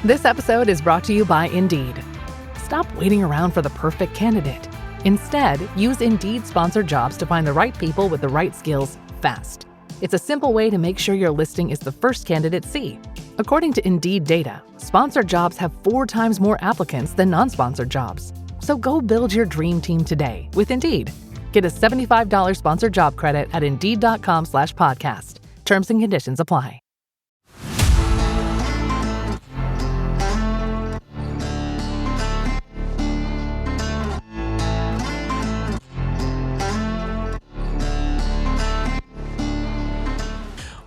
This episode is brought to you by Indeed. Stop waiting around for the perfect candidate. Instead, use Indeed sponsored jobs to find the right people with the right skills fast. It's a simple way to make sure your listing is the first candidates see. According to Indeed data, sponsored jobs have 4 times more applicants than non-sponsored jobs. So go build your dream team today with Indeed. Get a $75 sponsored job credit at Indeed.com/podcast. Terms and conditions apply.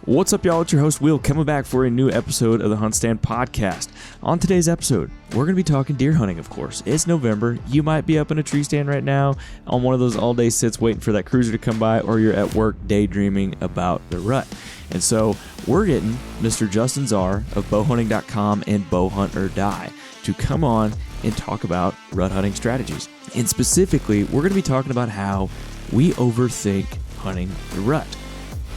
What's up, y'all? It's your host, Will, coming back for a new episode of the HuntStand podcast. On today's episode, we're going to be talking deer hunting, of course. It's November. You might be up in a tree stand right now on one of those all-day sits waiting for that cruiser to come by, or you're at work daydreaming about the rut. And so we're getting Mr. Justin Zarr of bowhunting.com and Bow Hunt or Die to come on and talk about rut hunting strategies. And specifically, we're going to be talking about how we overthink hunting the rut.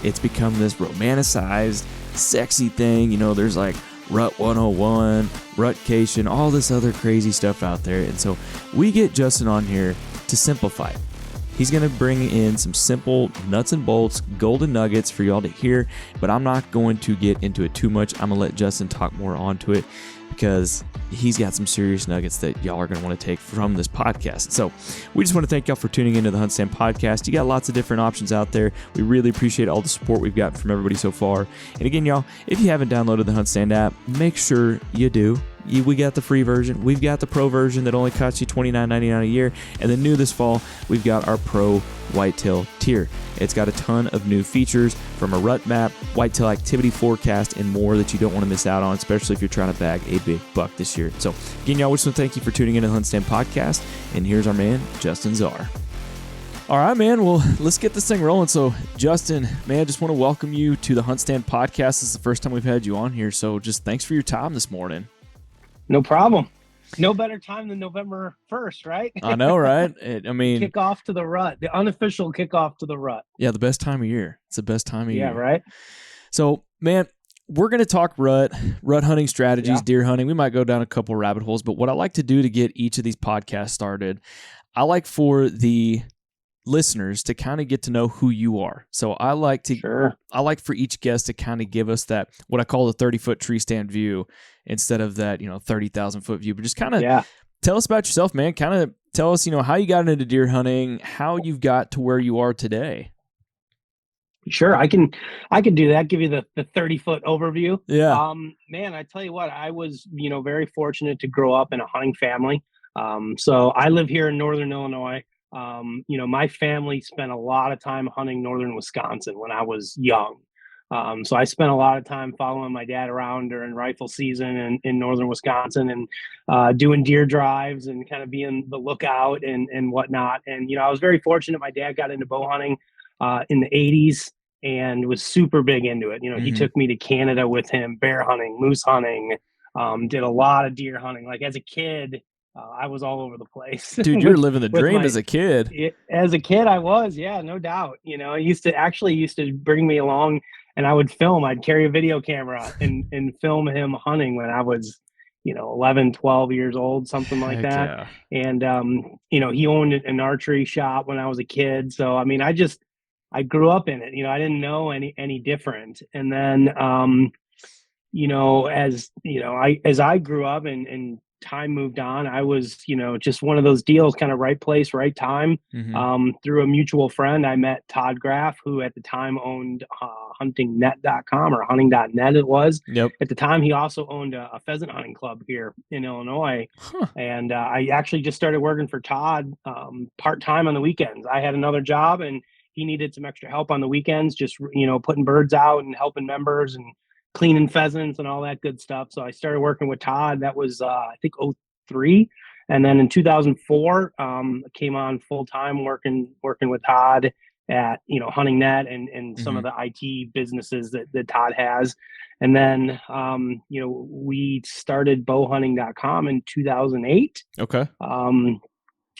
It's become this romanticized, sexy thing. You know, there's like RUT 101, Rutcation, all this other crazy stuff out there. And so we get Justin on here to simplify it. He's going to bring in some simple nuts and bolts, golden nuggets for y'all to hear, but I'm not going to get into it too much. I'm going to let Justin talk more onto it because he's got some serious nuggets that y'all are going to want to take from this podcast. So we just want to thank y'all for tuning into the HuntStand podcast. You got lots of different options out there. We really appreciate all the support we've gotten from everybody so far. And again, y'all, if you haven't downloaded the HuntStand app, make sure you do. We got the free version. We've got the pro version that only costs you $29.99 a year. And then new this fall, we've got our pro whitetail tier. It's got a ton of new features from a rut map, whitetail activity forecast, and more that you don't want to miss out on, especially if you're trying to bag a big buck this year. So again, y'all, we just want to thank you for tuning in to the HuntStand podcast. And here's our man, Justin Zarr. All right, man. Well, let's get this thing rolling. So, Justin, man, I just want to welcome you to the HuntStand podcast. This is the first time we've had you on here. So just thanks for your time this morning. No problem. No better time than November 1st, right? I know, right? Kickoff to the rut, the unofficial kickoff to the rut. Yeah, the best time of year. It's the best time of year. Yeah, right? So, man, we're going to talk rut hunting strategies, deer hunting. We might go down a couple rabbit holes, but what I like to do to get each of these podcasts started, I like for the listeners to kind of get to know who you are. So I like for each guest to kind of give us that, what I call the 30-foot tree stand view instead of that, 30,000 foot view, but just kind of tell us about yourself, man. Kind of tell us, how you got into deer hunting, how you've got to where you are today. Sure. I can do that. Give you the 30-foot overview. Yeah. Man, I tell you what, I was, very fortunate to grow up in a hunting family. So I live here in Northern Illinois. My family spent a lot of time hunting northern Wisconsin when I was young. So I spent a lot of time following my dad around during rifle season in northern Wisconsin and doing deer drives and kind of being the lookout and whatnot. And, I was very fortunate. My dad got into bow hunting in the 80s and was super big into it. He took me to Canada with him, bear hunting, moose hunting, did a lot of deer hunting. Like as a kid, I was all over the place. Dude, you're living the dream as a kid. As a kid, I was, yeah, no doubt. He used to bring me along and I would film. I'd carry a video camera and film him hunting when I was, 11, 12 years old, something like that. Yeah. And, he owned an archery shop when I was a kid. So, I grew up in it. I didn't know any different. And then, as I grew up and time moved on, I was, just one of those deals, kind of right place, right time. Through a mutual friend, I met Todd Graff, who at the time owned huntingnet.com or hunting.net it was. Yep. At the time, he also owned a pheasant hunting club here in Illinois. And I actually just started working for Todd part-time on the weekends. I had another job and he needed some extra help on the weekends, just, putting birds out and helping members and cleaning pheasants and all that good stuff. So I started working with Todd. That was, I think, 2003. And then in 2004, came on full time working with Todd at, HuntingNet and some of the IT businesses that Todd has. And then, we started bowhunting.com in 2008. Okay.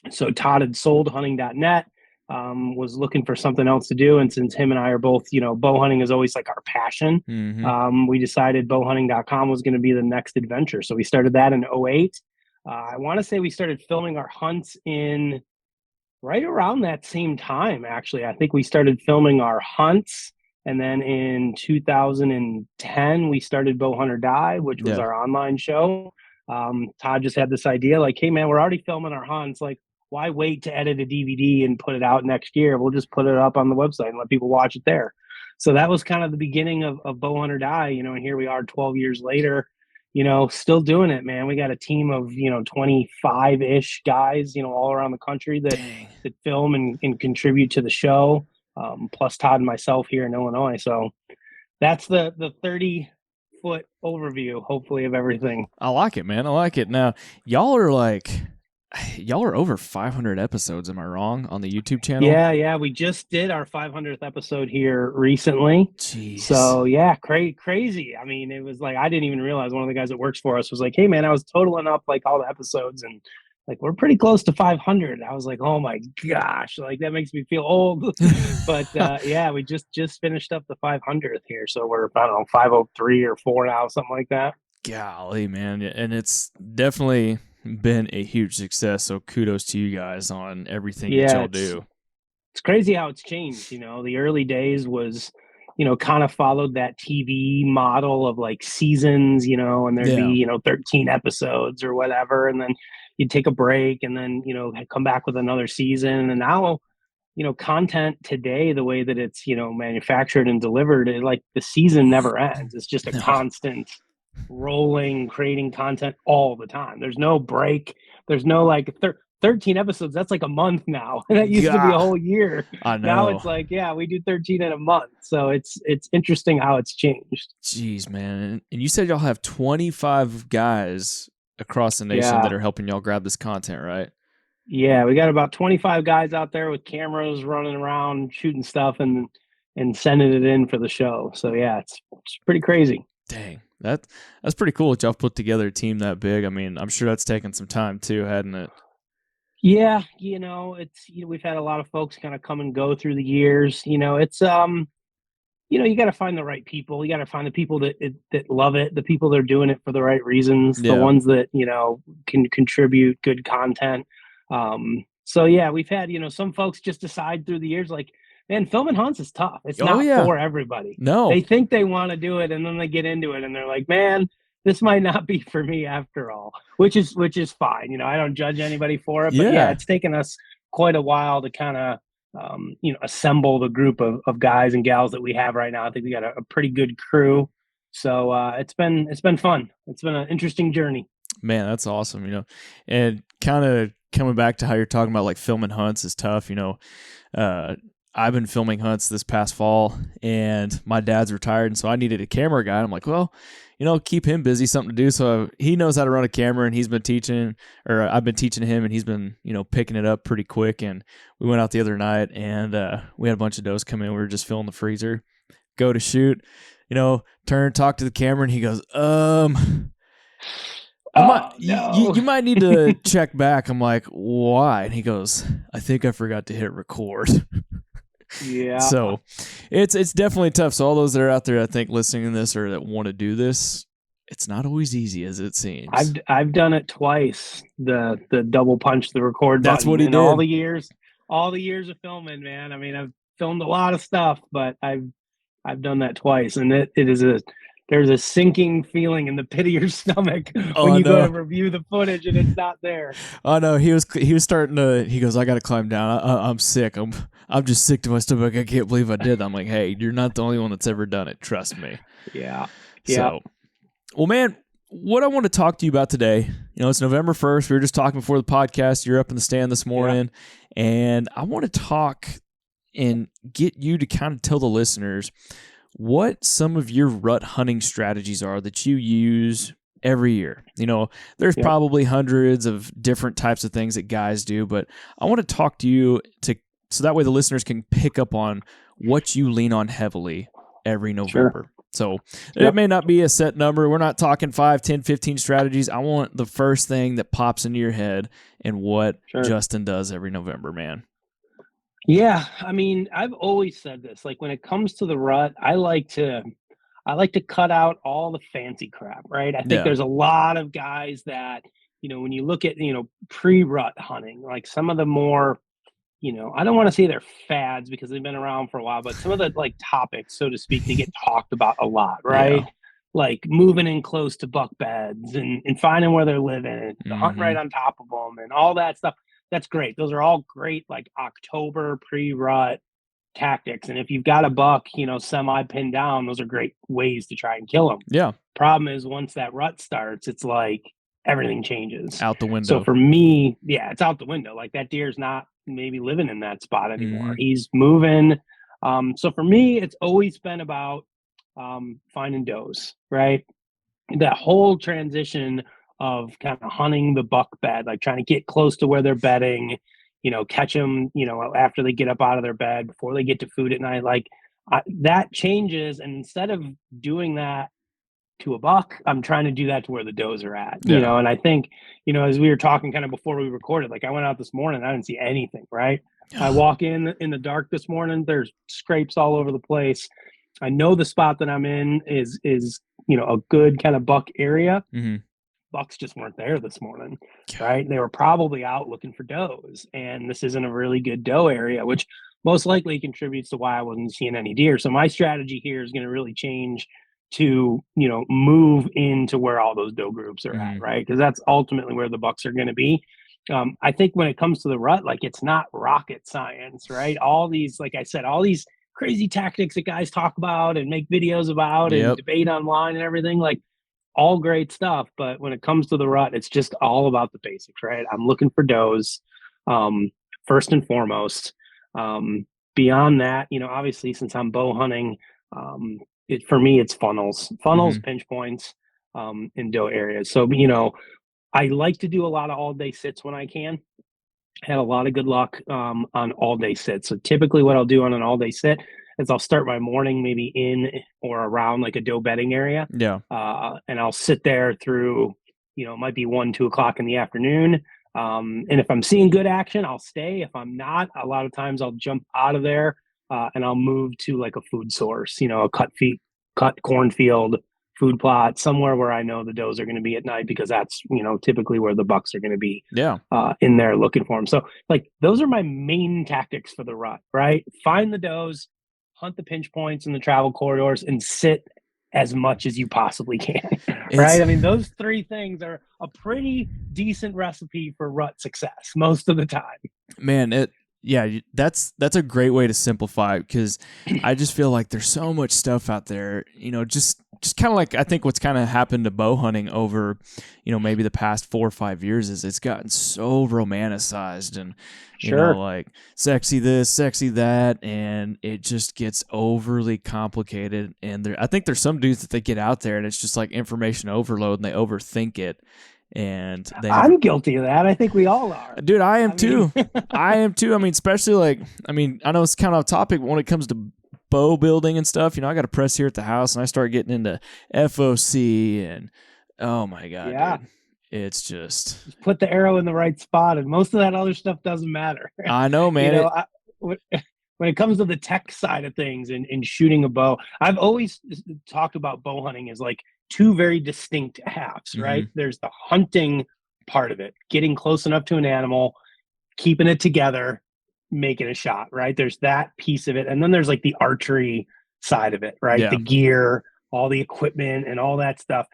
So Todd had sold hunting.net. was looking for something else to do. And since him and I are both, bow hunting is always like our passion, we decided bowhunting.com was going to be the next adventure. So we started that in '08. I want to say we started filming our hunts in right around that same time, actually. I think we started filming our hunts. And then in 2010, we started Bow Hunt or Die, which was our online show. Todd just had this idea like, hey, man, we're already filming our hunts. Like, why wait to edit a DVD and put it out next year? We'll just put it up on the website and let people watch it there. So that was kind of the beginning of Bow Hunt or Die, and here we are 12 years later, still doing it, man. We got a team of, 25-ish guys, all around the country that film and contribute to the show. Plus Todd and myself here in Illinois. So that's the 30-foot overview, hopefully, of everything. I like it, man. I like it. Now, y'all are over 500 episodes. Am I wrong, on the YouTube channel? Yeah. We just did our 500th episode here recently. Jeez. So yeah, crazy. I mean, it was like, I didn't even realize one of the guys that works for us was like, hey man, I was totaling up like all the episodes and like, we're pretty close to 500. I was like, oh my gosh, like that makes me feel old. But yeah, we just finished up the 500th here. So we're, I don't know, 503 or 4 now, something like that. Golly, man. And it's definitely been a huge success. So kudos to you guys on everything that y'all do. It's crazy how it's changed. The early days was, kind of followed that TV model of like seasons, and there'd be, 13 episodes or whatever. And then you'd take a break and then, come back with another season. And now, content today, the way that it's, manufactured and delivered, like the season never ends. It's just a constant rolling, creating content all the time. There's no break. There's no like 13 episodes. That's like a month now. That used to be a whole year. I know. Now it's like, we do 13 in a month. So it's interesting how it's changed. Jeez, man. And you said y'all have 25 guys across the nation that are helping y'all grab this content, right? Yeah, we got about 25 guys out there with cameras running around, shooting stuff and sending it in for the show. So yeah, it's pretty crazy. Dang. That's pretty cool that y'all put together a team that big. I mean, I'm sure that's taken some time too, hadn't it? Yeah, it's we've had a lot of folks kind of come and go through the years. It's you got to find the right people. You got to find the people that love it, the people that are doing it for the right reasons, the ones that can contribute good content. So yeah, we've had some folks just decide through the years like, man, filming hunts is tough. It's not for everybody. No. They think they want to do it, and then they get into it, and they're like, man, this might not be for me after all, which is fine. I don't judge anybody for it, but yeah, it's taken us quite a while to kind of, assemble the group of guys and gals that we have right now. I think we got a pretty good crew. So it's been fun. It's been an interesting journey. Man, that's awesome. And kind of coming back to how you're talking about like filming hunts is tough. I've been filming hunts this past fall, and my dad's retired, and so I needed a camera guy. I'm like, well, keep him busy, something to do. So he knows how to run a camera, and he's been teaching, or I've been teaching him, and he's been, picking it up pretty quick. And we went out the other night, and we had a bunch of does come in. We were just filling the freezer, go to shoot, turn, talk to the camera, and he goes, you might need to check back. I'm like, why? And he goes, I think I forgot to hit record. Yeah. So it's definitely tough. So all those that are out there, I think, listening to this or that want to do this, it's not always easy as it seems. I've done it twice. The double punch the record button. That's what he did. All the years of filming, man. I mean, I've filmed a lot of stuff, but I've done that twice, and there's a sinking feeling in the pit of your stomach when you go to review the footage and it's not there. Oh no, he was starting to. He goes, I got to climb down. I'm sick. I'm just sick to my stomach. I can't believe I did. I'm like, hey, you're not the only one that's ever done it. Trust me. Yeah. So, well, man, what I want to talk to you about today. It's November 1st. We were just talking before the podcast. You're up in the stand this morning, and I want to talk and get you to kind of tell the listeners what some of your rut hunting strategies are that you use every year. There's probably hundreds of different types of things that guys do, but I want to talk to you so that way the listeners can pick up on what you lean on heavily every November. Sure. So it may not be a set number. We're not talking 5, 10, 15 strategies. I want the first thing that pops into your head and what Justin does every November, man. Yeah, I mean, I've always said this. Like when it comes to the rut, I like to cut out all the fancy crap, right? I think Yeah. there's a lot of guys that, when you look at, pre-rut hunting, like some of the more, I don't want to say they're fads because they've been around for a while, but some of the like topics, so to speak, they get talked about a lot, Yeah. right? Like moving in close to buck beds and finding where they're living and hunting right Hmm. on top of them and all that stuff. That's great. Those are all great, like October pre-rut tactics. And if you've got a buck, semi pinned down, those are great ways to try and kill them. Yeah. Problem is, once that rut starts, it's like everything changes. Out the So window. for me, yeah, it's out the window. Like that deer's not maybe living in that spot anymore. Hmm. He's moving. So for me, it's always been about finding does, right? That whole transition of kind of hunting the buck bed, like trying to get close to where they're bedding, catch them, after they get up out of their bed, before they get to food at night, like that changes. And instead of doing that to a buck, I'm trying to do that to where the does are at, Yeah. and I think, as we were talking kind of before we recorded, like I went out this morning, I didn't see anything, right? I walk in the dark this morning, there's scrapes all over the place. I know the spot that I'm in is a good kind of buck area. Hmm. Bucks just weren't there this morning, right? They were probably out looking for does, and this isn't a really good doe area, which most likely contributes to why I wasn't seeing any deer. So my strategy here is going to really change to move into where all those doe groups are at, Hmm. right? Because that's ultimately where the bucks are going to be. I think when it comes to the rut, like it's not rocket science, right? All these, like I said, all these crazy tactics that guys talk about and make videos about and Yep. debate online and everything, like all great stuff. But when it comes to the rut, it's just all about the basics, right? I'm looking for does, um, first and foremost. Beyond that, obviously, since I'm bow hunting, for me, it's funnels, Hmm. pinch points, in doe areas. So, I like to do a lot of all day sits when I can. Had a lot of good luck on all day sits. So typically, what I'll do on an all day sit is I'll start my morning maybe in or around like a doe bedding area, Yeah. and I'll sit there through, it might be 1, 2 o'clock in the afternoon. And if I'm seeing good action, I'll stay. If I'm not, a lot of times I'll jump out of there and I'll move to like a food source, a cut cornfield, food plot, somewhere where I know the does are going to be at night because that's, typically where the bucks are going to be Yeah. in there looking for them. So, like, those are my main tactics for the rut, right? Find the does, hunt the pinch points in the travel corridors, and sit as much as you possibly can, It's right? I mean, those three things are a pretty decent recipe for rut success most of the time. man, that's a great way to simplify it, because I just feel like there's so much stuff out there, just kind of like, I think what's kind of happened to bow hunting over, maybe the past 4 or 5 years is it's gotten so romanticized and, Sure. like sexy this, sexy that, and it just gets overly complicated. And I think there's some dudes that they get out there and it's just like information overload and they overthink it. And they never. I'm guilty of that. I think we all are. Dude, I am I mean, too. I am too. I mean, especially like, I know it's kind of off topic, but when it comes to bow building and stuff, I got a press here at the house and I start getting into FOC and oh my God, yeah, dude. It's just, just put the arrow in the right spot, and most of that other stuff doesn't matter. I know, you man. know, I, when it comes to the tech side of things and shooting a bow, I've always talked about bow hunting as like two very distinct halves, right? Mhm. There's the hunting part of it, getting close enough to an animal, keeping it together, making a shot, right? There's that piece of it. And then there's like the archery side of it, right? Yeah. The gear, all the equipment, and all that stuff.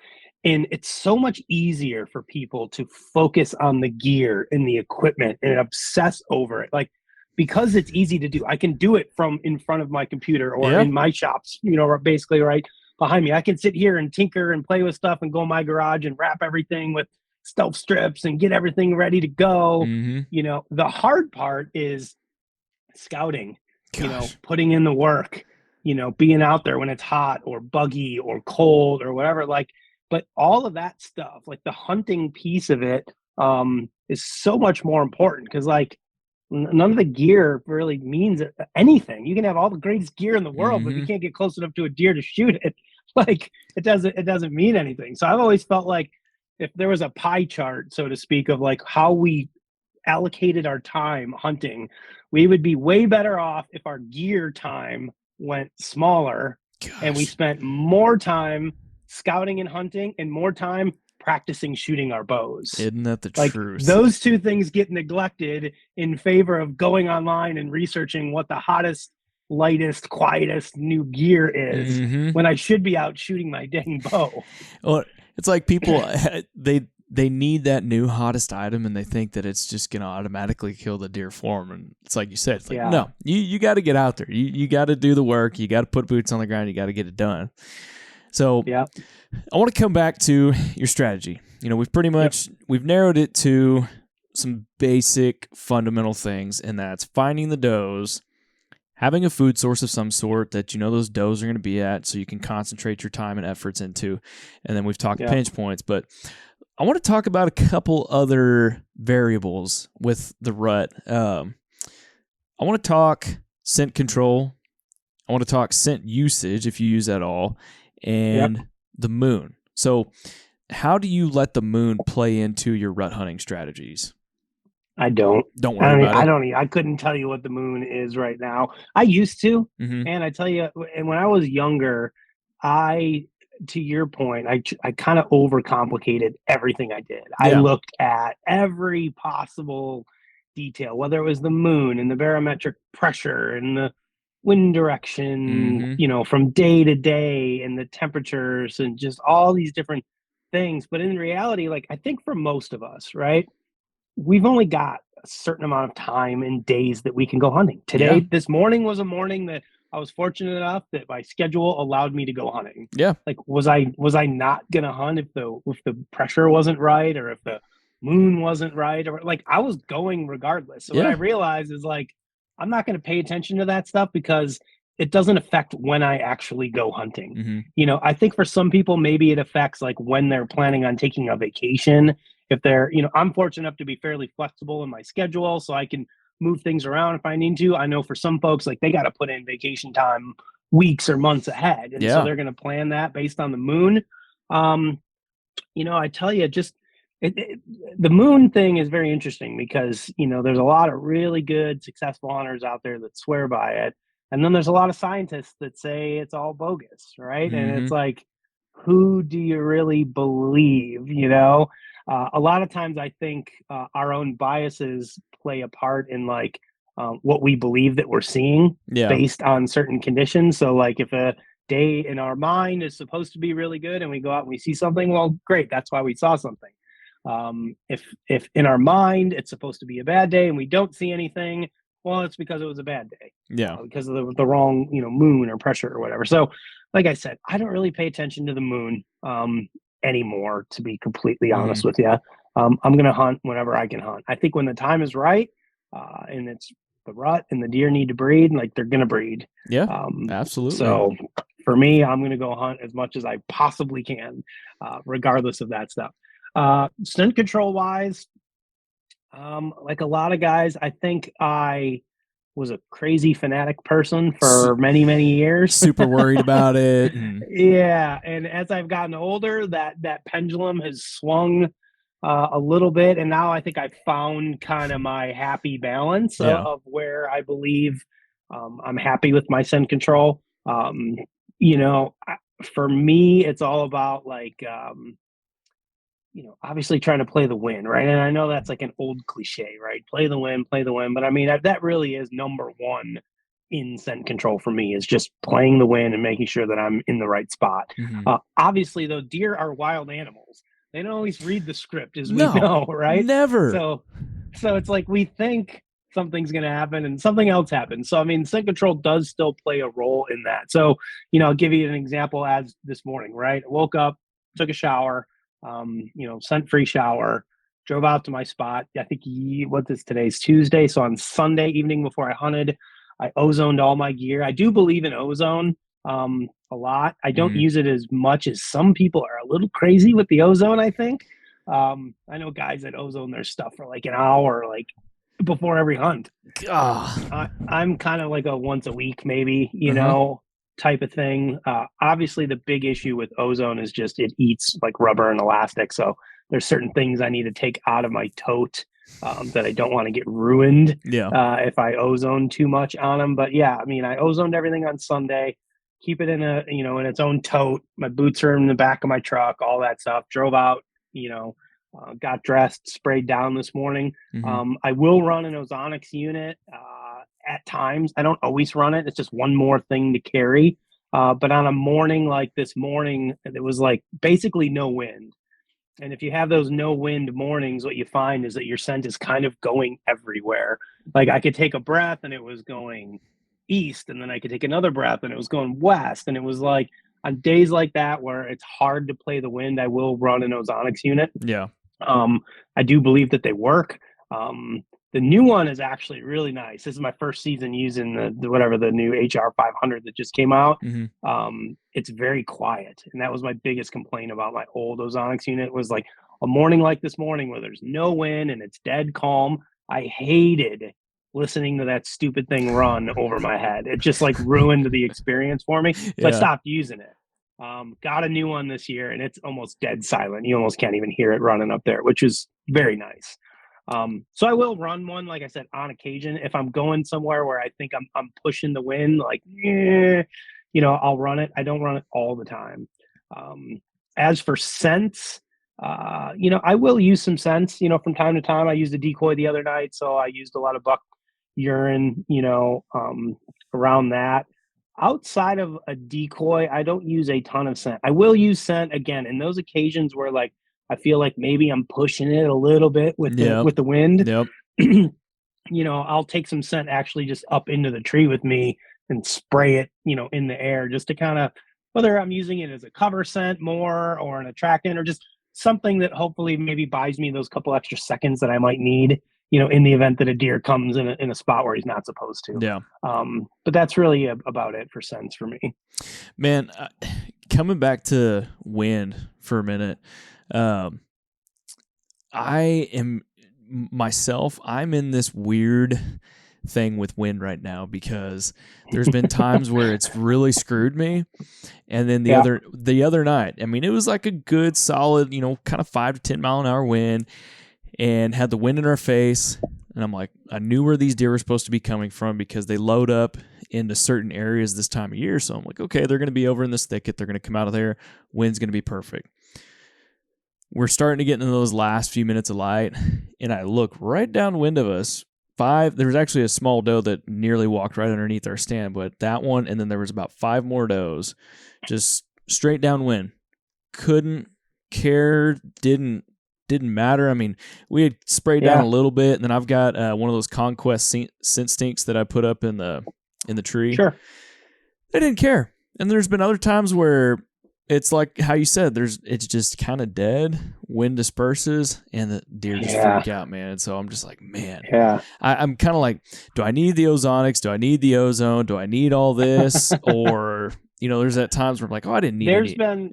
And it's so much easier for people to focus on the gear and the equipment and obsess over it. Like, because it's easy to do, I can do it from in front of my computer or Yeah. in my shops, basically right behind me. I can sit here and tinker and play with stuff and go in my garage and wrap everything with stealth strips and get everything ready to go. Mhm. The hard part is scouting, Gosh. putting in the work, being out there when it's hot or buggy or cold or whatever. Like, but all of that stuff, like the hunting piece of it, is so much more important because, like, none of the gear really means anything. You can have all the greatest gear in the world, but if you Mhm. can't get close enough to a deer to shoot it, like it doesn't mean anything. So I've always felt like if there was a pie chart, so to speak, of like how we allocated our time hunting, we would be way better off if our gear time went smaller and we Gosh. spent more time scouting and hunting and more time practicing shooting our bows. Isn't that the Like truth? those two things get neglected in favor of going online and researching what the hottest, lightest, quietest new gear is when I should be out shooting my dang bow. Well, it's like people, they need that new hottest item and they think that it's just going to automatically kill the deer for them. And it's like you said, it's like, no, you got to get out there. You got to do the work. You got to put boots on the ground. You got to get it done. So I want to come back to your strategy. You know, we've pretty much, we've narrowed it to some basic fundamental things, and that's finding the does, having a food source of some sort that you know those does are going to be at so you can concentrate your time and efforts into. And then we've talked pinch points, but I want to talk about a couple other variables with the rut. I want to talk scent control. I want to talk scent usage, if you use that all, and the moon. So how do you let the moon play into your rut hunting strategies? I don't. Don't worry about it. I couldn't tell you what the moon is right now. I used to, and I tell you, and when I was younger, to your point, I kind of overcomplicated everything I did. I looked at every possible detail, whether it was the moon and the barometric pressure and the wind direction, you know, from day to day, and the temperatures and just all these different things. But in reality, like, I think for most of us, right, we've only got a certain amount of time and days that we can go hunting. Today, this morning was a morning that I was fortunate enough that my schedule allowed me to go hunting. Yeah. Like, was I not gonna hunt if the pressure wasn't right, or if the moon wasn't right, or like, I was going regardless. So what I realized is, like, I'm not going to pay attention to that stuff because it doesn't affect when I actually go hunting. You know, I think for some people, maybe it affects like when they're planning on taking a vacation. If they're, you know, I'm fortunate enough to be fairly flexible in my schedule, so I can move things around if I need to. I know for some folks, like, they got to put in vacation time weeks or months ahead. And so they're going to plan that based on the moon. You know, I tell you, just the moon thing is very interesting because, you know, there's a lot of really good, successful hunters out there that swear by it. And then there's a lot of scientists that say it's all bogus, right? And it's like, who do you really believe, you know? A lot of times I think our own biases play a part in, like, what we believe that we're seeing based on certain conditions. So, like, if a day in our mind is supposed to be really good and we go out and we see something, well, great, that's why we saw something. If in our mind it's supposed to be a bad day and we don't see anything, well, it's because it was a bad day. Because of the wrong, you know, moon or pressure or whatever. So, like I said, I don't really pay attention to the moon anymore, to be completely honest with you. I'm going to hunt whenever I can hunt. I think when the time is right, and it's the rut and the deer need to breed, like, they're going to breed. Absolutely. So for me, I'm going to go hunt as much as I possibly can, regardless of that stuff. Scent control wise, like a lot of guys, I think I was a crazy fanatic person for many, many years. Super worried about it. And as I've gotten older, that pendulum has swung a little bit, and now I think I've found kind of my happy balance of where I believe I'm happy with my scent control. You know, for me, it's all about, like, you know, obviously trying to play the win, right? And I know that's like an old cliche, right? Play the win. But I mean, that really is number one in scent control for me, is just playing the win and making sure that I'm in the right spot. Obviously, though, deer are wild animals. They don't always read the script, as we know, right? Never. So it's like, we think something's going to happen and something else happens. So, I mean, scent control does still play a role in that. So, you know, I'll give you an example. As this morning, right? I woke up, took a shower, you know, scent-free shower, drove out to my spot. I think today's Tuesday. So on Sunday evening before I hunted, I ozoned all my gear. I do believe in ozone a lot. I don't use it as much as some people are a little crazy with the ozone, I think. I know guys that ozone their stuff for like an hour, like, before every hunt. I'm kind of like a once a week, maybe, you know, type of thing. Obviously, the big issue with ozone is just it eats like rubber and elastic. So there's certain things I need to take out of my tote that I don't want to get ruined Yeah. if I ozone too much on them. But yeah, I mean, I ozoned everything on Sunday, keep it in in its own tote. My boots are in the back of my truck, all that stuff. Drove out, got dressed, sprayed down this morning. I will run an ozonics unit at times. I don't always run it. It's just one more thing to carry. But on a morning like this morning, it was like basically no wind. And if you have those no wind mornings, what you find is that your scent is kind of going everywhere. Like I could take a breath and it was going east, and then I could take another breath and it was going west. And it was like on days like that where it's hard to play the wind, I will run an ozonics unit. Yeah. I do believe that they work. The new one is actually really nice. This is my first season using the new HR 500 that just came out. It's very quiet, and that was my biggest complaint about my old ozonics unit. Was like a morning like this morning where there's no wind and it's dead calm. I hated listening to that stupid thing run over my head. It just like ruined the experience for me. So I stopped using it. Got a new one this year, and it's almost dead silent. You almost can't even hear it running up there, which is very nice. So I will run one, like I said, on occasion. If I'm going somewhere where I think I'm pushing the wind, like, I'll run it. I don't run it all the time. As for scents, I will use some scents, from time to time. I used a decoy the other night, so I used a lot of buck urine, around that. Outside of a decoy, I don't use a ton of scent. I will use scent again in those occasions where like I feel like maybe I'm pushing it a little bit with the wind. Yep. I'll take some scent actually just up into the tree with me and spray it, in the air just to kind of, whether I'm using it as a cover scent more or an attractant or just something that hopefully maybe buys me those couple extra seconds that I might need, in the event that a deer comes in a spot where he's not supposed to. Yeah. But that's really about it for scents for me. Man, coming back to wind for a minute, I'm in this weird thing with wind right now because there's been times where it's really screwed me. And then the other night, I mean, it was like a good solid, kind of 5 to 10 mile an hour wind, and had the wind in our face. And I'm like, I knew where these deer were supposed to be coming from because they load up into certain areas this time of year. So I'm like, okay, they're going to be over in this thicket. They're going to come out of there. Wind's going to be perfect. We're starting to get into those last few minutes of light, and I look right downwind of us. There was actually a small doe that nearly walked right underneath our stand, but that one, and then there was about 5 more does, just straight downwind. Couldn't care, didn't matter. I mean, we had sprayed down a little bit, and then I've got one of those Conquest scent stinks that I put up in the tree. Sure. They didn't care. And there's been other times where it's like how you said, it's just kind of dead. Wind disperses, and the deer just freak out, man. And so I'm just like, man. Yeah. I'm kind of like, do I need the ozonics? Do I need the ozone? Do I need all this? Or, there's at times where I'm like, oh, I didn't need There's been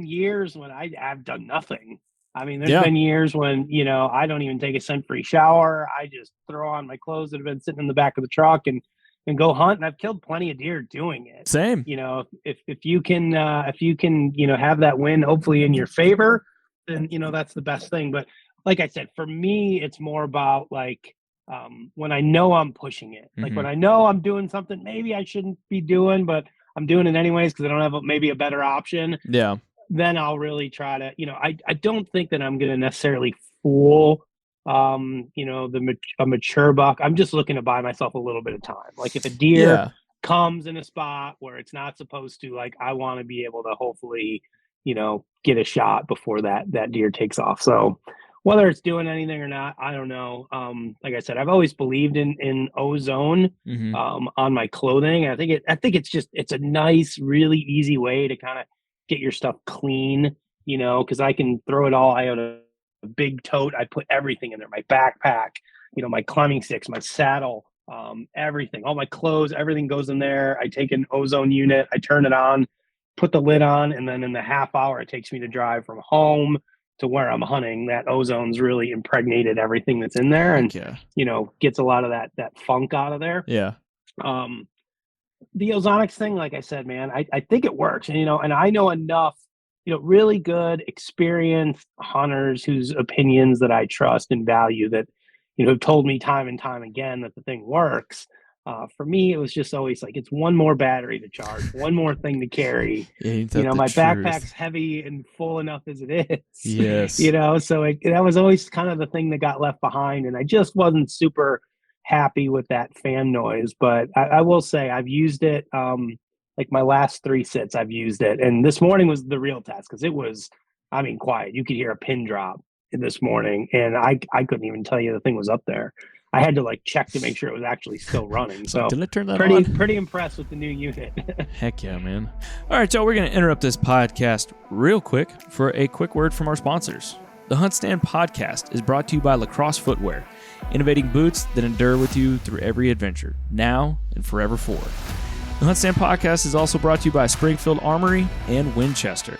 years when I've done nothing. I mean, there's been years when, I don't even take a scent-free shower. I just throw on my clothes that have been sitting in the back of the truck and go hunt. And I've killed plenty of deer doing it. Same. If you can, have that win hopefully in your favor, then, that's the best thing. But like I said, for me, it's more about like, when I know I'm pushing it, like when I know I'm doing something maybe I shouldn't be doing, but I'm doing it anyways because I don't have maybe a better option. Yeah. Then I'll really try to, I don't think that I'm going to necessarily fool, a mature buck. I'm just looking to buy myself a little bit of time. Like if a deer comes in a spot where it's not supposed to, like I want to be able to hopefully, get a shot before that deer takes off. So whether it's doing anything or not, I don't know. Like I said, I've always believed in ozone on my clothing. I think it's a nice, really easy way to kind of get your stuff clean, because I can throw it all. I own a big tote. I put everything in there, my backpack, my climbing sticks, my saddle, everything, all my clothes, everything goes in there. I take an ozone unit, I turn it on, put the lid on, and then in the half hour it takes me to drive from home to where I'm hunting, that ozone's really impregnated everything that's in there and, gets a lot of that funk out of there. Yeah. The ozonics thing, like I said, man, I think it works. And I know enough really good, experienced hunters whose opinions that I trust and value that, have told me time and time again that the thing works. For me, it was just always like, it's one more battery to charge, one more thing to carry. Ain't that the My truth? backpack's heavy and full enough as it is. Yes. So that was always kind of the thing that got left behind. And I just wasn't super happy with that fan noise. But I will say I've used it, like my last 3 sits, I've used it. And this morning was the real test because it was, quiet. You could hear a pin drop this morning. And I couldn't even tell you the thing was up there. I had to like check to make sure it was actually still running. So did I turn that on? on? Pretty impressed with the new unit. Heck yeah, man. All right, y'all, we're going to interrupt this podcast real quick for a quick word from our sponsors. The HuntStand podcast is brought to you by Lacrosse Footwear, innovating boots that endure with you through every adventure, now and forever forward. The HuntStand podcast is also brought to you by Springfield Armory and Winchester.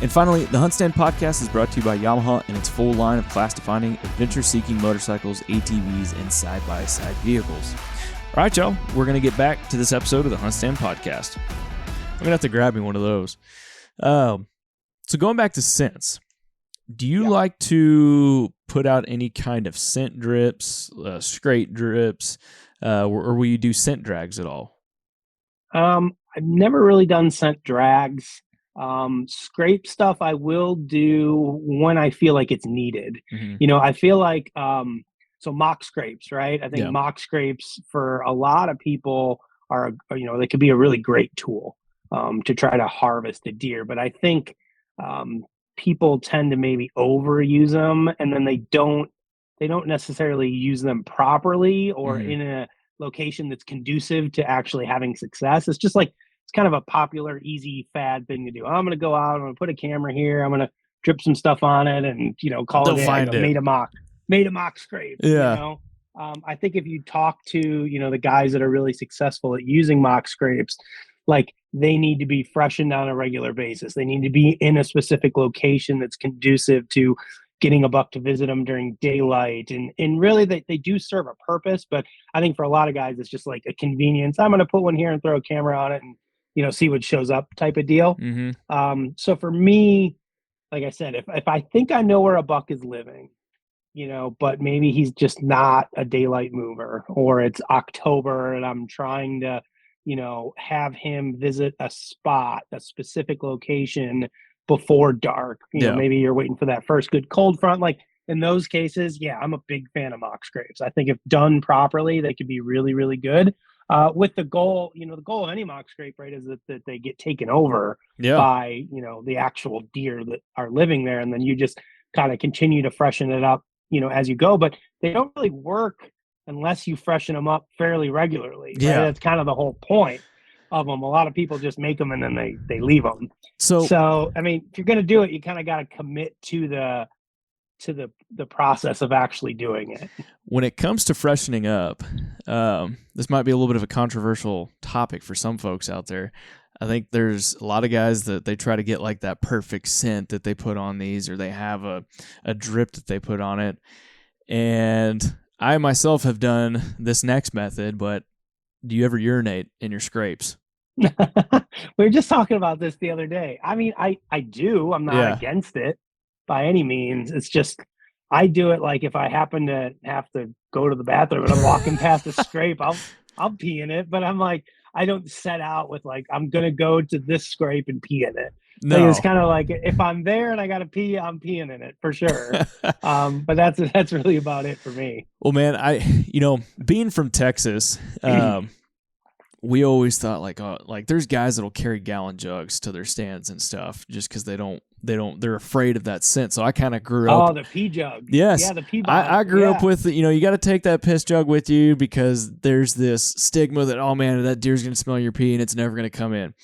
And finally, the HuntStand podcast is brought to you by Yamaha and its full line of class-defining, adventure-seeking motorcycles, ATVs, and side-by-side vehicles. All right, y'all, we're going to get back to this episode of the HuntStand podcast. I'm going to have to grab me one of those. So going back to scents, do you like to put out any kind of scent drips, scrape drips, or will you do scent drags at all? I've never really done scent drags. Scrape stuff I will do when I feel like it's needed. Mm-hmm. I feel like so mock scrapes, right? I think mock scrapes for a lot of people are they could be a really great tool to try to harvest a deer. But I think people tend to maybe overuse them, and then they don't necessarily use them properly or in a location that's conducive to actually having success. It's just like, it's kind of a popular, easy fad thing to do. I'm going to go out, I'm going to put a camera here, I'm going to drip some stuff on it, and call They'll it, find it. made a mock scrape. Yeah. I think if you talk to the guys that are really successful at using mock scrapes, like they need to be freshened on a regular basis. They need to be in a specific location that's conducive to getting a buck to visit them during daylight. And really they do serve a purpose, but I think for a lot of guys, it's just like a convenience. I'm going to put one here and throw a camera on it and, see what shows up type of deal. Mm-hmm. So for me, like I said, if I think I know where a buck is living, but maybe he's just not a daylight mover, or it's October and I'm trying to, have him visit a spot, a specific location before dark, maybe you're waiting for that first good cold front. Like in those cases, I'm a big fan of mock scrapes. I think if done properly, they could be really, really good. With the goal, the goal of any mock scrape, right, is that they get taken over by, the actual deer that are living there. And then you just kind of continue to freshen it up, as you go. But they don't really work unless you freshen them up fairly regularly. Right? Yeah. That's kind of the whole point of them. A lot of people just make them and then they leave them. So, I mean, if you're going to do it, you kind of got to commit to the process of actually doing it. When it comes to freshening up, this might be a little bit of a controversial topic for some folks out there. I think there's a lot of guys that they try to get like that perfect scent that they put on these, or they have a drip that they put on it. And I myself have done this next method, but do you ever urinate in your scrapes? We were just talking about this the other day. I mean, I do. I'm not against it by any means. It's just I do it like if I happen to have to go to the bathroom and I'm walking past a scrape, I'll pee in it. But I'm like, I don't set out with like, I'm going to go to this scrape and pee in it. No. Like, it's kind of like if I'm there and I got to pee, I'm peeing in it for sure. But that's really about it for me. Well, man, being from Texas, we always thought like there's guys that'll carry gallon jugs to their stands and stuff just because they're afraid of that scent. So I kind of grew up. Oh, the pee jug. Yes. Yeah, the pee jug. I grew up with, you got to take that piss jug with you because there's this stigma that, oh man, that deer's going to smell your pee and it's never going to come in.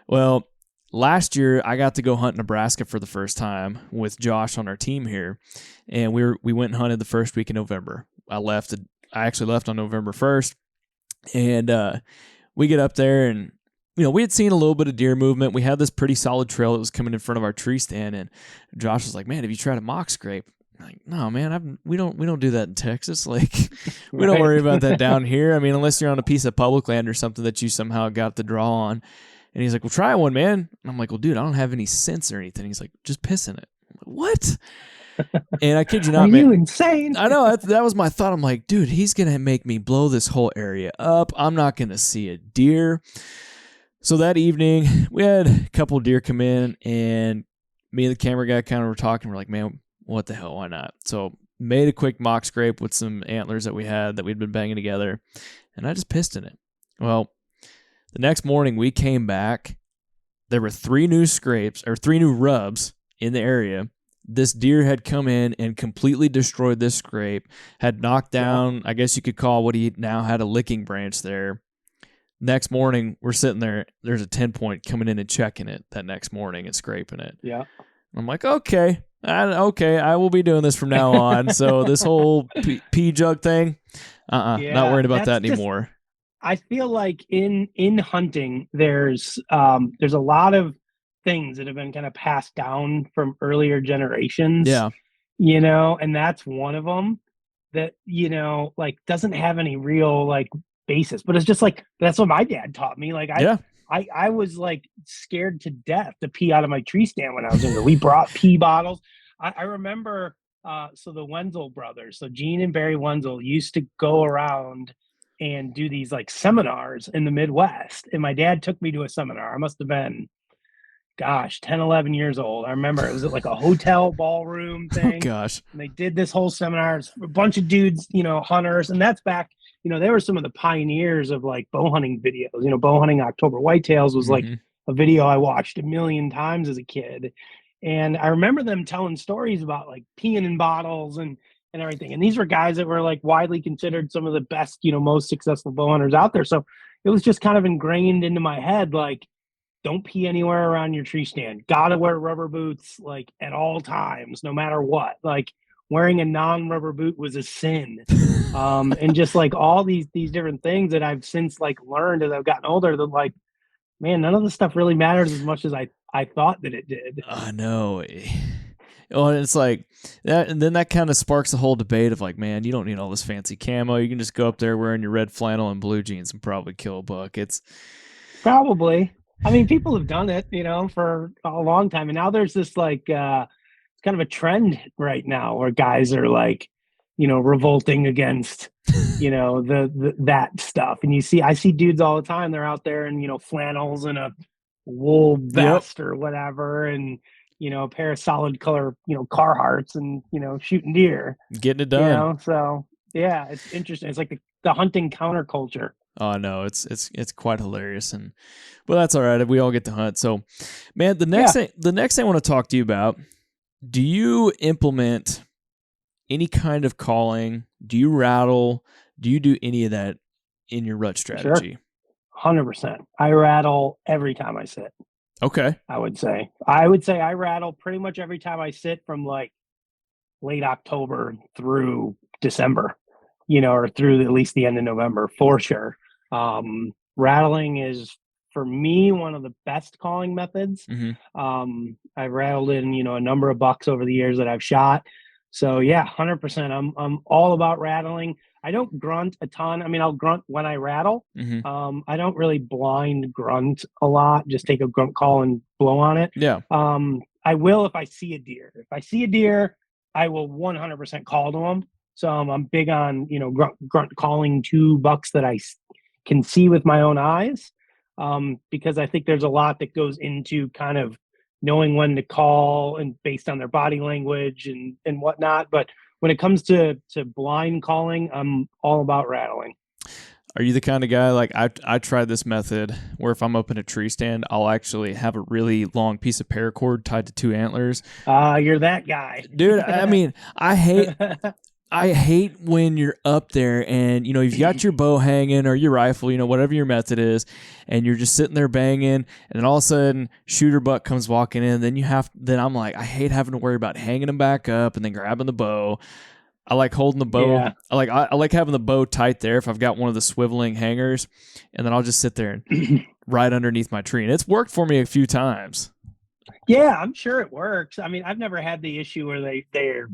Well, last year I got to go hunt Nebraska for the first time with Josh on our team here. And we went and hunted the first week in November. I actually left on November 1st. And we get up there and, we had seen a little bit of deer movement. We had this pretty solid trail that was coming in front of our tree stand. And Josh was like, man, have you tried a mock scrape? I'm like, no, man, we don't do that in Texas. Like, we don't worry about that down here. I mean, unless you're on a piece of public land or something that you somehow got the draw on. And he's like, well, try one, man. And I'm like, well, dude, I don't have any sense or anything. He's like, just piss in it. I'm like, what? And I kid you not, Are man. you insane? I know, that was my thought. I'm like, dude, he's going to make me blow this whole area up. I'm not going to see a deer. So that evening, we had a couple deer come in, and me and the camera guy kind of were talking. We're like, man, what the hell? Why not? So made a quick mock scrape with some antlers that we had that we'd been banging together, and I just pissed in it. Well, the next morning we came back. There were 3 new scrapes or 3 new rubs in the area. This deer had come in and completely destroyed this scrape, had knocked down, I guess you could call what he now had a licking branch there. Next morning, we're sitting there. There's a 10-point coming in and checking it that next morning and scraping it. Yeah. I'm like, okay, I will be doing this from now on. So this whole pee jug thing, not worried about that anymore. I feel like in hunting, there's a lot of things that have been kind of passed down from earlier generations. Yeah. And that's one of them that, like doesn't have any real like basis, but it's just like, that's what my dad taught me. Like I was like scared to death to pee out of my tree stand when I was younger. We brought pee bottles. I remember, so the Wenzel brothers, so Gene and Barry Wenzel used to go around and do these like seminars in the Midwest. And my dad took me to a seminar. I must have been, 10, 11 years old. I remember it was at like a hotel ballroom thing. Oh, gosh. And they did this whole seminar. It's a bunch of dudes, hunters. And that's back, they were some of the pioneers of like bow hunting videos. Bow hunting October whitetails was like a video I watched a million times as a kid. And I remember them telling stories about like peeing in bottles and everything. And these were guys that were like widely considered some of the best, most successful bow hunters out there. So it was just kind of ingrained into my head, like, don't pee anywhere around your tree stand. Gotta wear rubber boots like at all times, no matter what. Like wearing a non-rubber boot was a sin. And just like all these different things that I've since like learned as I've gotten older, that like, man, none of this stuff really matters as much as I thought that it did. I know. Well, it's like that, and then that kind of sparks the whole debate of like, man, you don't need all this fancy camo. You can just go up there wearing your red flannel and blue jeans and probably kill a buck. It's probably. I mean, people have done it, for a long time. And now there's this like, it's kind of a trend right now where guys are like, revolting against, that stuff. And I see dudes all the time. They're out there in, flannels and a wool vest or whatever. And, a pair of solid color, Carhartts and, shooting deer. Getting it done. So yeah, it's interesting. It's like the hunting counterculture. Oh no, it's quite hilarious, but that's all right. We all get to hunt. So, man, the next thing I want to talk to you about, do you implement any kind of calling? Do you rattle? Do you do any of that in your rut strategy? Sure. 100%. I rattle every time I sit. Okay. I would say I rattle pretty much every time I sit from like late October through December, or through at least the end of November for sure. Rattling is for me one of the best calling methods. I've rattled in, a number of bucks over the years that I've shot. So yeah, 100%. I'm all about rattling. I don't grunt a ton. I mean, I'll grunt when I rattle. I don't really blind grunt a lot. Just take a grunt call and blow on it. Yeah. I will if I see a deer. If I see a deer, I will 100% call to them. So I'm big on, grunt calling to bucks that I can see with my own eyes, because I think there's a lot that goes into kind of knowing when to call and based on their body language and whatnot. But when it comes to blind calling, I'm all about rattling. Are you the kind of guy, like I tried this method where if I'm up in a tree stand, I'll actually have a really long piece of paracord tied to 2 antlers. You're that guy. Dude, I mean, I hate when you're up there and, you've got your bow hanging or your rifle, whatever your method is, and you're just sitting there banging, and then all of a sudden shooter buck comes walking in. Then I'm like, I hate having to worry about hanging them back up and then grabbing the bow. I like holding the bow. Yeah. I like having the bow tight there if I've got one of the swiveling hangers, and then I'll just sit there and right underneath my tree. And it's worked for me a few times. Yeah, I'm sure it works. I mean, I've never had the issue where they're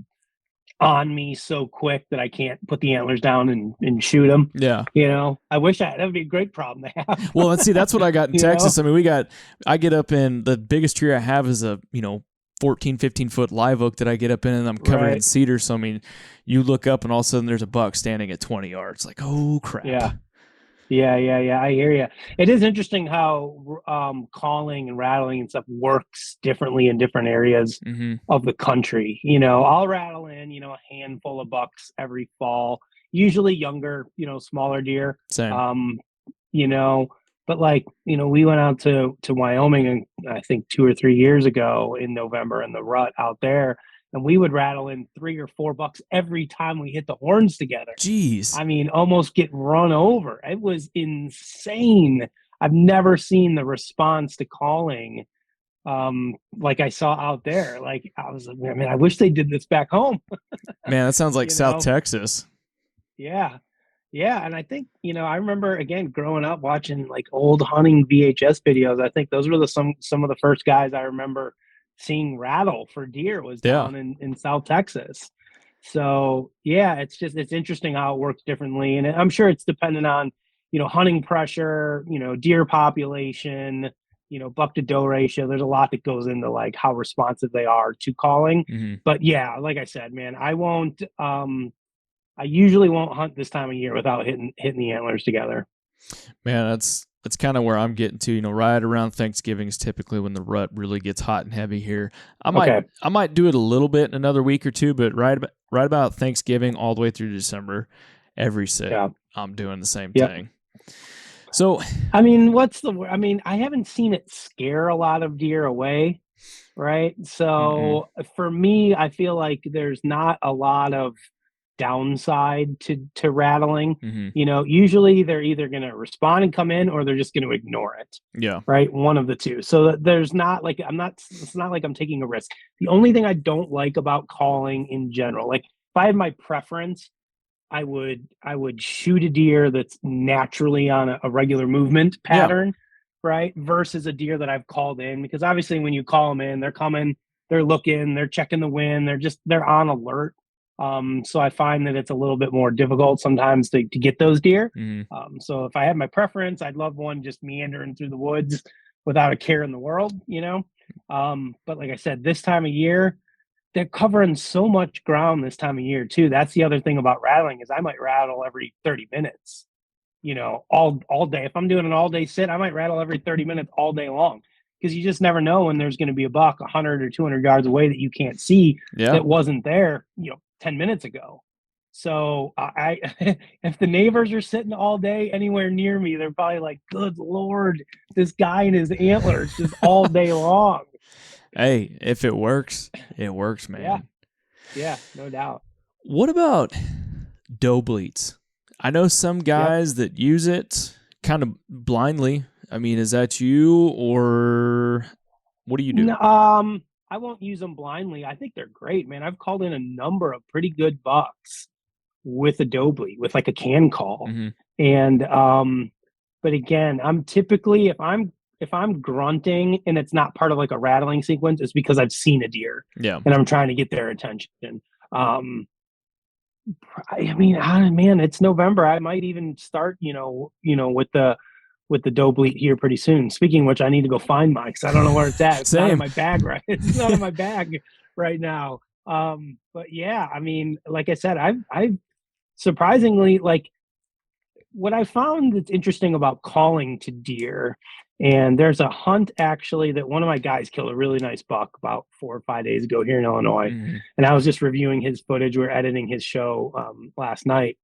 on me so quick that I can't put the antlers down and shoot them. Yeah. I wish that would be a great problem to have. Well, let's see. That's what I got in You Texas. know? I mean, I get up in the biggest tree I have is a 14, 15 foot live oak that I get up in, and I'm covered in Right. cedar. So I mean, you look up and all of a sudden there's a buck standing at 20 yards. Like, oh crap. Yeah. I hear you. It is interesting how calling and rattling and stuff works differently in different areas Mm-hmm. of the country. I'll rattle in, a handful of bucks every fall, usually younger, smaller deer. Same. But we went out to Wyoming, and I think 2 or 3 years ago in November in the rut out there, and we would rattle in 3 or 4 bucks every time we hit the horns together. Jeez. I mean, almost get run over. It was insane. I've never seen the response to calling like I saw out there. Like, I was like, man, I wish they did this back home. Man, that sounds like South know? Texas. Yeah. And I think, I remember, again, growing up watching like old hunting VHS videos. I think those were some of the first guys I remember seeing rattle for deer was down in South Texas. So yeah, it's interesting how it works differently. And I'm sure it's dependent on, hunting pressure, deer population, buck to doe ratio. There's a lot that goes into like how responsive they are to calling. Mm-hmm. But yeah, like I said, man, I usually won't hunt this time of year without hitting the antlers together. Man, that's kind of where I'm getting to. Right around Thanksgiving is typically when the rut really gets hot and heavy here. I might do it a little bit in another week or two, but right about Thanksgiving all the way through December, every sit, I'm doing the same thing. So, I mean, I haven't seen it scare a lot of deer away, right? So for me, I feel like there's not a lot of downside to rattling. Usually they're either going to respond and come in, or they're just going to ignore it. Right, one of the two. So there's not like it's not like I'm taking a risk. The only thing I don't like about calling in general, like if I had my preference, I would shoot a deer that's naturally on a regular movement pattern, right, versus a deer that I've called in, because obviously when you call them in, they're coming, they're looking, they're checking the wind, they're on alert. So I find that it's a little bit more difficult sometimes to get those deer. So if I had my preference, I'd love one just meandering through the woods without a care in the world, But like I said, this time of year, they're covering so much ground this time of year too. That's the other thing about rattling is I might rattle every 30 minutes, all day. If I'm doing an all day sit, I might rattle every 30 minutes all day long, because you just never know when there's going to be a buck 100 or 200 yards away that you can't see that wasn't there, 10 minutes ago. So I if the neighbors are sitting all day anywhere near me, they're probably like, good Lord, this guy and his antlers just all day long. Hey, if it works, it works, man. Yeah, no doubt. What about doe bleats? I know some guys that use it kind of blindly. I mean, is that you, or what do you do? I won't use them blindly. I think they're great, man. I've called in a number of pretty good bucks with a doe bleat, with like a can call. And but again, I'm typically, if I'm grunting and it's not part of like a rattling sequence, it's because I've seen a deer and I'm trying to get their attention. I mean, man, it's November. I might even start, with the doe bleat here pretty soon. Speaking of which, I need to go find mine, because I don't know where it's at. It's not in my bag, right? It's not in my bag right now. But yeah, I mean, like I said, I've surprisingly, like, what I found that's interesting about calling to deer, and there's a hunt actually that one of my guys killed a really nice buck about 4 or 5 days ago here in Illinois. And I was just reviewing his footage. We were editing his show last night.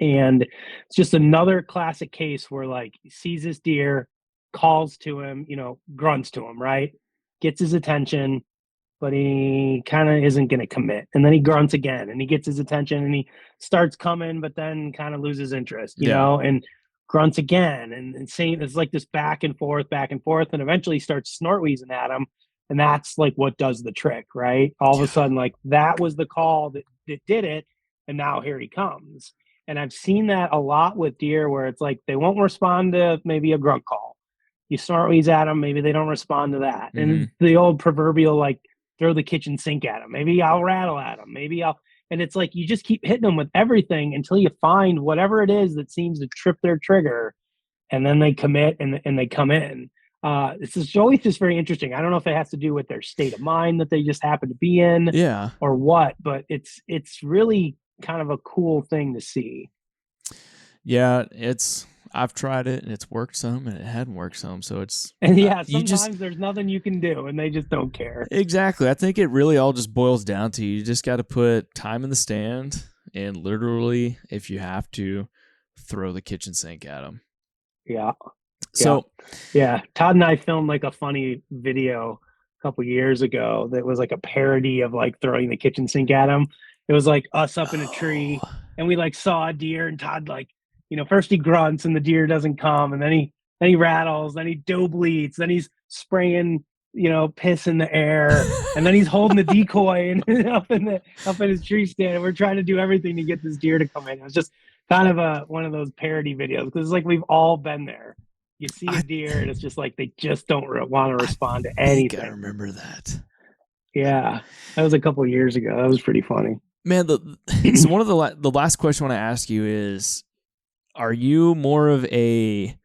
And it's just another classic case where, like, he sees this deer, calls to him, grunts to him, right? Gets his attention, but he kind of isn't going to commit. And then he grunts again, and he gets his attention, and he starts coming, but then kind of loses interest, you know, and grunts again. And saying it's like this back and forth, and eventually starts snort wheezing at him. And that's like what does the trick, right? All of a sudden, like, that was the call that did it. And now here he comes. And I've seen that a lot with deer, where it's like they won't respond to maybe a grunt call. You snort wheeze at them, maybe they don't respond to that. And the old proverbial, like, throw the kitchen sink at them. Maybe I'll rattle at them. Maybe I'll, And it's like you just keep hitting them with everything until you find whatever it is that seems to trip their trigger, and then they commit and they come in. It's just always just very interesting. I don't know if it has to do with their state of mind that they just happen to be in, Yeah. or what, but it's really kind of a cool thing to see. Yeah, I've tried it and it's worked some and it hadn't worked some. So it's And yeah, you sometimes just there's nothing you can do, and they just don't care. exactly. I think it really all just boils down to you just got to put time in the stand and literally, if you have to, throw the kitchen sink at them. Yeah. So yeah, Todd and I filmed like a funny video a couple years ago that was like a parody of like throwing the kitchen sink at him. It was like us up in a tree, and we like saw a deer, and Todd like, first he grunts and the deer doesn't come, and then he rattles, then he doe bleats, then he's spraying piss in the air, and then he's holding the decoy and up in his tree stand, and we're trying to do everything to get this deer to come in. It was just kind of one of those parody videos, because it's like we've all been there. You see a deer, and it's just like they just don't want to respond to anything. I remember that. Yeah, that was a couple of years ago. That was pretty funny. Man, so one of the last question I want to ask you is, are you more of a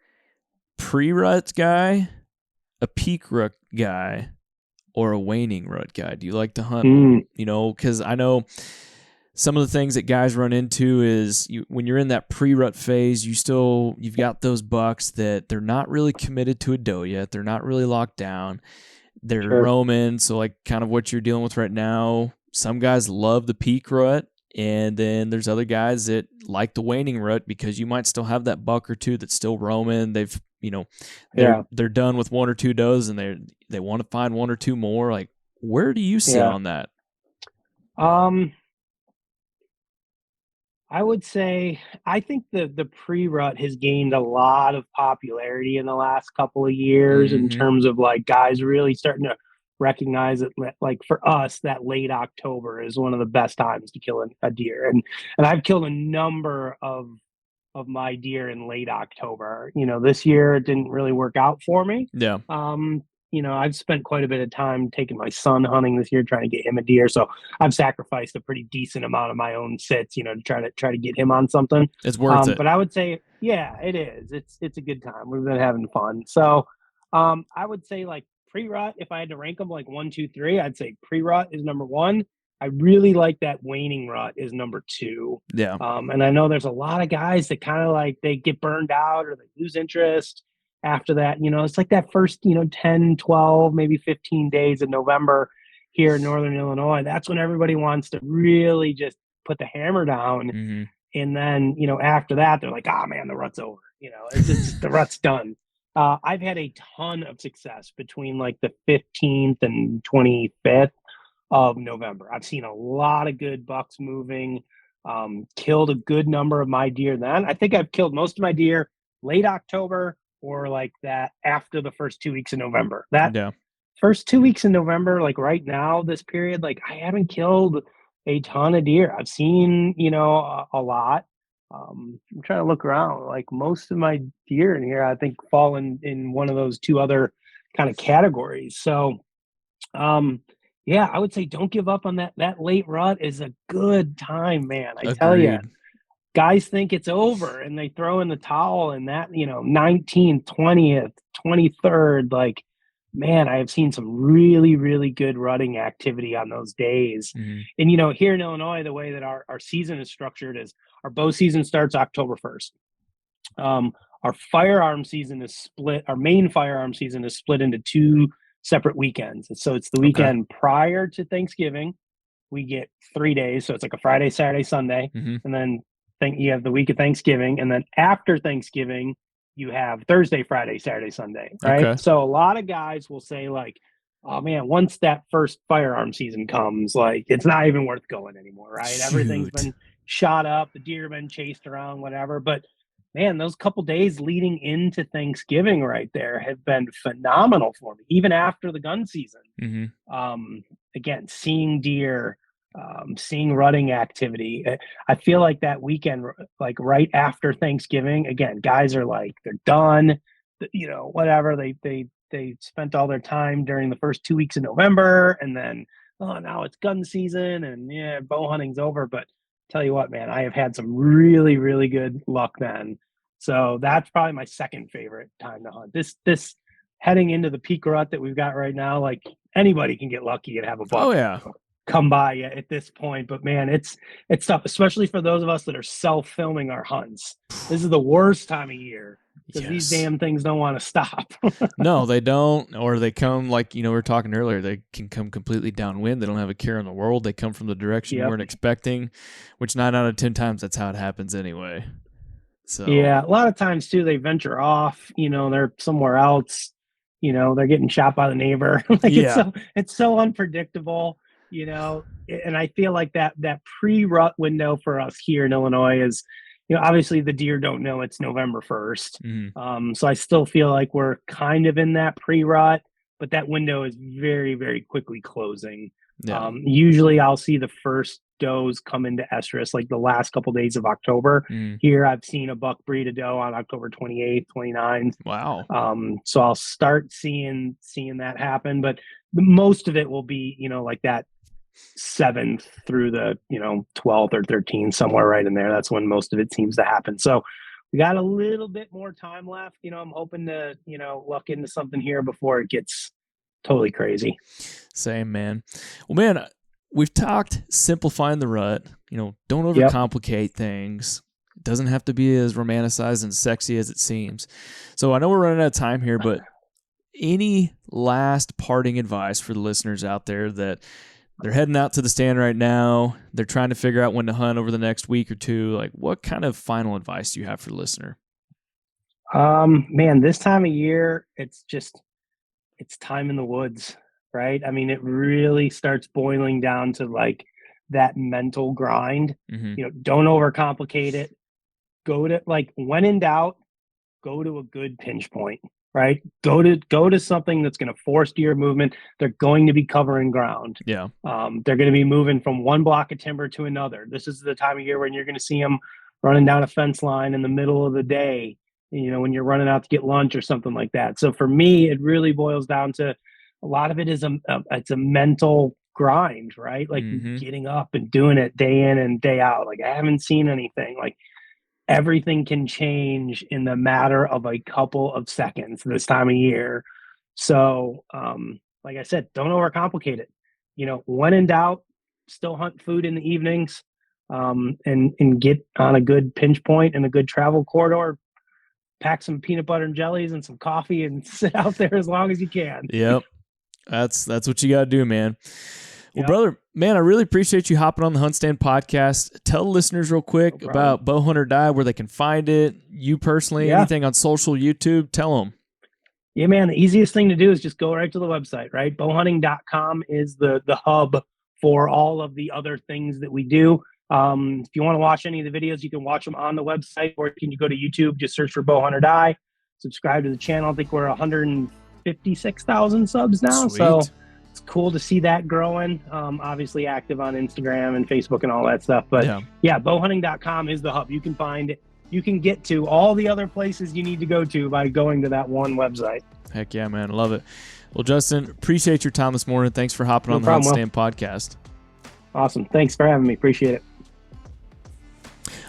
pre-rut guy, a peak rut guy, or a waning rut guy? Do you like to hunt? Because I know some of the things that guys run into is when you're in that pre-rut phase, you've got those bucks that they're not really committed to a doe yet. They're not really locked down. They're roaming. So like kind of what you're dealing with right now, some guys love the peak rut. And then there's other guys that like the waning rut because you might still have that buck or two that's still roaming. They've, they're done with one or two does, and they want to find one or two more. Like, where do you sit on that? I would say I think the pre-rut has gained a lot of popularity in the last couple of years in terms of like guys really starting to recognize it. Like for us, that late October is one of the best times to kill a deer, and I've killed a number of my deer in late October. This year it didn't really work out for me. Yeah. I've spent quite a bit of time taking my son hunting this year, trying to get him a deer. So I've sacrificed a pretty decent amount of my own sits, to try to get him on something. It's worth it. But I would say, yeah, it is. It's a good time. We've been having fun. So I would say like pre-rut, if I had to rank them like 1, 2, 3, I'd say pre-rut is number 1. I really like that waning rut is number 2. Yeah. And I know there's a lot of guys that kind of like they get burned out or they lose interest after that. It's like that first 10, 12, maybe 15 days in November here in Northern Illinois. That's when everybody wants to really just put the hammer down. And then after that they're like, oh man, the rut's over. It's just the rut's done. I've had a ton of success between like the 15th and 25th of November. I've seen a lot of good bucks moving, killed a good number of my deer then. I think I've killed most of my deer late October, or like that after the first 2 weeks in November. First 2 weeks in November, like right now, this period, like I haven't killed a ton of deer. I've seen, a lot. I'm trying to look around. Like most of my deer in here, I think fall in one of those two other kind of categories. So, yeah, I would say don't give up on that. That late rut is a good time, man. I tell you. Guys think it's over and they throw in the towel, and that, 19th, 20th, 23rd, like, man, I have seen some really, really good rutting activity on those days. And, here in Illinois, the way that our season is structured is our bow season starts October 1st. Our firearm season is split. Our main firearm season is split into 2 separate weekends. So it's the weekend prior to Thanksgiving. We get 3 days. So it's like a Friday, Saturday, Sunday. And then you have the week of Thanksgiving, and then after Thanksgiving you have Thursday, Friday, Saturday, Sunday, right? So a lot of guys will say like, oh man, once that first firearm season comes, like it's not even worth going anymore, right? Everything's been shot up, the deer have been chased around, whatever. But man, those couple days leading into Thanksgiving right there have been phenomenal for me, even after the gun season. Again, seeing deer, seeing rutting activity. I feel like that weekend, like right after Thanksgiving, again, guys are like, they're done, whatever. They spent all their time during the first 2 weeks of November, and then oh, now it's gun season and yeah, bow hunting's over. But tell you what, man, I have had some really, really good luck then. So that's probably my second favorite time to hunt. This heading into the peak rut that we've got right now, like anybody can get lucky and have a buck Oh yeah. come by at this point. But man, it's tough, especially for those of us that are self-filming our hunts. This is the worst time of year because these damn things don't want to stop. No, they don't, or they come like, we were talking earlier, they can come completely downwind. They don't have a care in the world. They come from the direction you weren't expecting, which 9 out of 10 times that's how it happens anyway. So yeah, a lot of times too, they venture off, they're somewhere else, they're getting shot by the neighbor. It's so unpredictable, and I feel like that pre-rut window for us here in Illinois is, obviously the deer don't know it's November 1st. Mm-hmm. So I still feel like we're kind of in that pre-rut, but that window is very, very quickly closing. Yeah. Usually I'll see the first does come into estrus like the last couple days of October. Here I've seen a buck breed a doe on October 28th, 29th. Wow. So I'll start seeing that happen, but most of it will be, like that 7th through the 12th or 13th, somewhere right in there. That's when most of it seems to happen. So we got a little bit more time left. I'm hoping to luck into something here before it gets totally crazy. Same, man. Well, man, we've talked simplifying the rut. Don't overcomplicate things. It doesn't have to be as romanticized and sexy as it seems. So I know we're running out of time here, but any last parting advice for the listeners out there that they're heading out to the stand right now, they're trying to figure out when to hunt over the next week or two? Like, what kind of final advice do you have for the listener? Man, this time of year, it's time in the woods, right? I mean, it really starts boiling down to like that mental grind. Don't overcomplicate it. Go to, like, when in doubt, go to a good pinch point, right? Go to something that's going to force deer movement. They're going to be covering ground. Yeah. They're going to be moving from one block of timber to another. This is the time of year when you're going to see them running down a fence line in the middle of the day, when you're running out to get lunch or something like that. So for me, it really boils down to a lot of it is it's a mental grind, right? Like getting up and doing it day in and day out. Like, I haven't seen anything. Like, everything can change in the matter of a couple of seconds this time of year. So, like I said, don't overcomplicate it. When in doubt, still hunt food in the evenings, and get on a good pinch point and a good travel corridor. Pack some peanut butter and jellies and some coffee and sit out there as long as you can. Yep. That's what you got to do, man. Well, brother, man, I really appreciate you hopping on the HuntStand podcast. Tell the listeners real quick about Bow Hunt or Die, where they can find it, you personally, anything on social, YouTube, tell them. Yeah, man, the easiest thing to do is just go right to the website, right? Bowhunting.com is the hub for all of the other things that we do. If you want to watch any of the videos, you can watch them on the website, or you can go to YouTube, just search for Bow Hunt or Die, subscribe to the channel. I think we're 156,000 subs now. Sweet. So it's cool to see that growing. Obviously active on Instagram and Facebook and all that stuff. But bowhunting.com is the hub. You can find it. You can get to all the other places you need to go to by going to that one website. Heck yeah, man. I love it. Well, Justin, appreciate your time this morning. Thanks for hopping on the HuntStand podcast. Awesome. Thanks for having me. Appreciate it.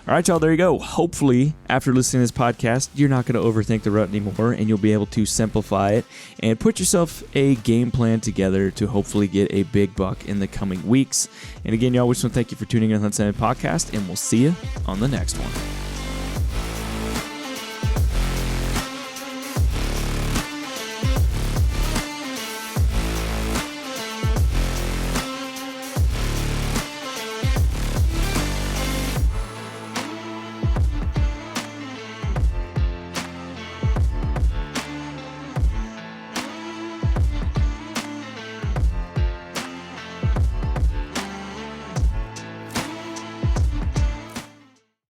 All right, y'all, there you go. Hopefully, after listening to this podcast, you're not going to overthink the rut anymore, and you'll be able to simplify it and put yourself a game plan together to hopefully get a big buck in the coming weeks. And again, y'all, we just want to thank you for tuning in to the HuntStand podcast, and we'll see you on the next one.